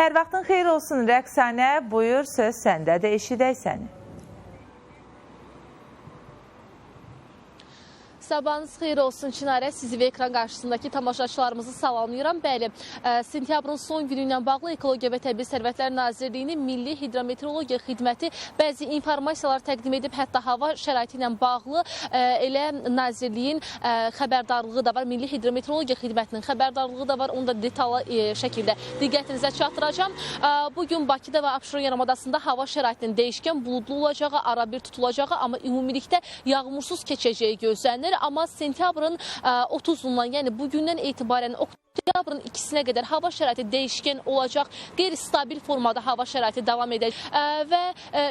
Hər vaxtın xeyir olsun Rəqsanə, buyur söz səndədir, eşidək səni. Sabahınız xeyir olsun Çinarə, sizi və ekran qarşısındakı tamaşaçılarımızı salamlayıram. Bəli, sentyabrın son günü ilə bağlı Ekologiya və Təbii Sərvətlər Nazirliyinin Milli Hidrometeorologiya Xidməti bəzi informasiyalar təqdim edib, hətta hava şəraiti ilə bağlı elə Nazirliyin xəbərdarlığı da var, Milli Hidrometeorologiya Xidmətinin xəbərdarlığı da var, onu da detallı şəkildə diqqətinizə çatdıracağım. Bugün Bakıda və Abşeron yarımadasında hava şəraitinin dəyişkən buludlu olacağı, arabir tutulacağı, amma ümumilikdə yağmursuz keçəcəyi gözlənilir. Amma sentyabrın 30-undan, yəni bugündən etibarən oktyabrın 2-sinə qədər hava şəraiti dəyişkən olacaq, qeyri-stabil formada hava şəraiti davam edəcək və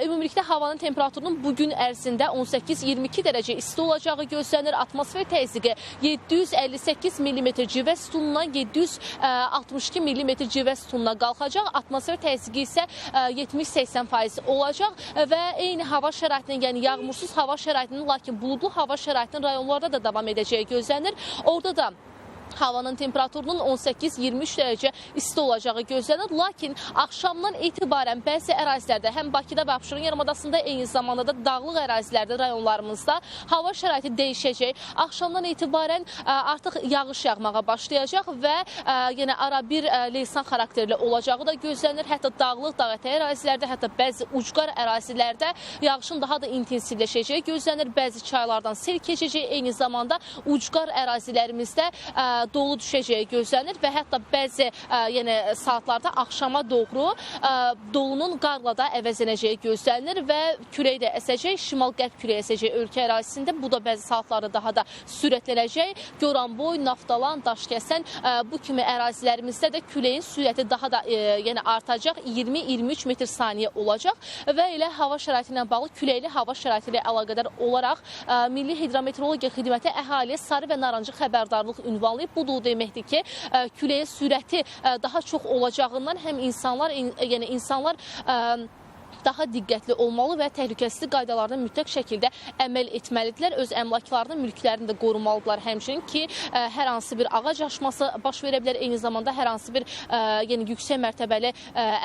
ümumilikdə havanın temperaturunun bugün ərzində 18-22 dərəcə isti olacağı gözlənir. Atmosfer təzyiqi 758 mm civə sütunundan 762 mm civə sütununa qalxacaq. Atmosfer təzyiqi isə 70-80% olacaq və eyni hava şəraitinin, yəni yağmursuz hava şəraitinin, lakin buludlu hava şəraitinin rayonlarda da davam edəcəyi gözlənir. Orada da havanın temperaturunun 18-23 dərəcə isti olacağı gözlənir. Lakin axşamdan etibarən bəzi ərazilərdə, həm Bakıda və Abşeron yarımadasında, eyni zamanda da dağlıq ərazilərdə, rayonlarımızda hava şəraiti dəyişəcək. Axşamdan etibarən artıq yağış yağmağa başlayacaq və yenə arabir leysan xarakterli olacağı da gözlənir. Hətta dağlıq, dağətəyi ərazilərdə, hətta bəzi ucqar ərazilərdə yağışın daha da intensivləşəcəyi gözlənir. Bəzi çaylardan sel keçəcək, eyni zamanda ucqar ərazilərimizdə dolu düşəcəyi gözlənir və hətta bəzi saatlarda axşama doğru dolunun qarla da əvəzlənəcəyi gözlənilir və külək də əsəcək, şimal-qərb külək əsəcək ölkə ərazisində. Bu da bəzi saatlarda daha da sürətlənəcək. Goranboy, Naftalan, Daşkəsən bu kimi ərazilərimizdə də küləyin sürəti daha da artacaq, 20-23 metr saniyə olacaq və elə hava şəraiti ilə bağlı, küləkli hava şəraiti ilə əlaqədar olaraq Milli Hidrometeorologiya Xidməti əhaliyə sarı və narıncı xəbərdarlıq ünvanlayıb. Bu da deməkdir ki, küləyin sürəti daha çox olacağından həm insanlar daha diqqətli olmalı və təhlükəsizlik qaydalarına mütləq şəkildə əməl etməlidirlər. Öz əmlaklarını, mülklərini də qorumalıdırlar həmçinin ki, hər hansı bir ağac aşması baş verə bilər. Eyni zamanda hər hansı bir yüksək mərtəbəli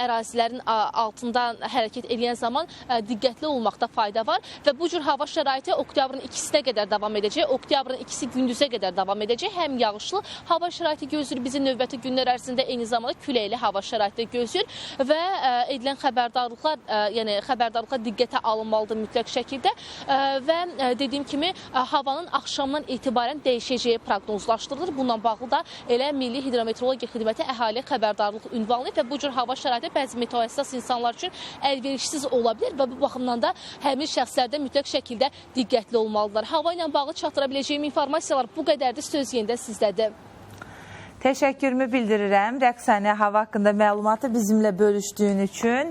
ərazilərin altından hərəkət edən zaman diqqətli olmaqda fayda var və bu cür hava şəraiti oktyabrın 2-sinə qədər davam edəcək. Oktyabrın 2-si gündüzə qədər davam edəcək. Həm yağışlı hava şəraiti gözləyir bizi növbəti günlər ərzində, eyni zamanda küləkli hava şəraiti gözləyir və edilən xəbərdarlığa diqqətə alınmalıdır mütləq şəkildə və dediyim kimi havanın axşamdan etibarən dəyişəcəyi proqnozlaşdırılır. Bununla bağlı da elə Milli Hidrometeorologiya Xidməti əhaliyə xəbərdarlıq ünvanlayıb və bu cür hava şəraiti bəzi meteohəssas insanlar üçün əlverişsiz ola bilər və bu baxımdan da həmin şəxslərdə mütləq şəkildə diqqətli olmalıdırlar. Hava ilə bağlı çatdıra biləcəyim informasiyalar bu qədərdir. Söz yenidə sizdədir. Təşəkkürümü bildirirəm Rəqsanə, hava haqqında məlumatı bizimlə bölüşdüyün üçün.